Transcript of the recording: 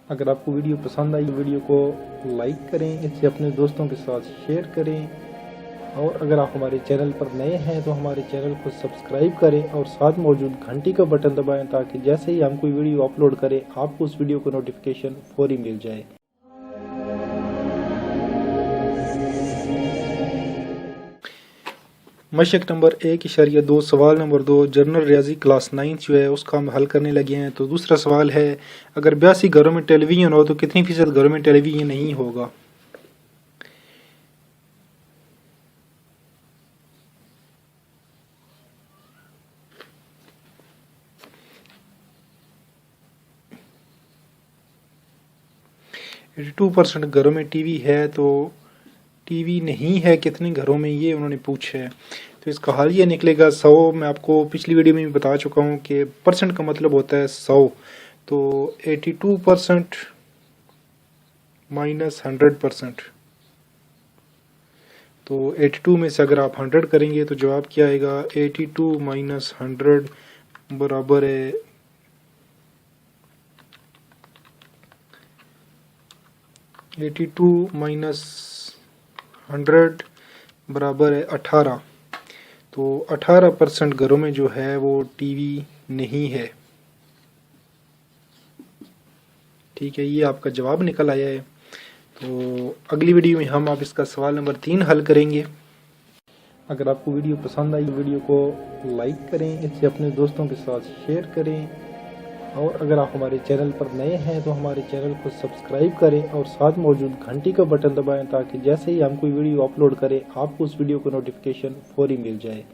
अगर आपको वीडियो पसंद आई वीडियो को लाइक करें, इसे अपने दोस्तों के साथ शेयर करें और अगर आप हमारे चैनल पर नए हैं तो हमारे चैनल को सब्सक्राइब करें और साथ मौजूद घंटी का बटन दबाएं ताकि जैसे ही हम कोई वीडियो अपलोड करें आपको उस वीडियो को नोटिफिकेशन फौरी मिल जाए। मशक नंबर 1.2 सवाल नंबर 2 जनरल रियाजी क्लास 9 जो है उसका हम हल करने लगे हैं। तो दूसरा सवाल है, अगर 82 घरों में टेलीविज़न हो तो कितनी फीसद घरों में टेलीविज़न नहीं होगा। टू % घरों में टीवी है तो टीवी नहीं है कितने घरों में, ये उन्होंने पूछा है। तो इसका हल ये निकलेगा 100। मैं आपको पिछली वीडियो में भी बता चुका हूँ कि परसेंट का मतलब होता है 100। तो 82% माइनस 100%। तो 82 में से अगर आप 100 करेंगे तो जवाब क्या आएगा, 82 माइनस 100 बराबर है 82 माइनस 100 बराबर है 18। तो 18% घरों में जो है वो टीवी नहीं है। ठीक है, ये आपका जवाब निकल आया है। तो अगली वीडियो में हम आप इसका सवाल नंबर 3 हल करेंगे। अगर आपको वीडियो पसंद आई वीडियो को लाइक करें, इसे अपने दोस्तों के साथ शेयर करें और अगर आप हमारे चैनल पर नए हैं तो हमारे चैनल को सब्सक्राइब करें और साथ मौजूद घंटी का बटन दबाएं ताकि जैसे ही हम कोई वीडियो अपलोड करें आपको उस वीडियो को नोटिफिकेशन फौरी मिल जाए।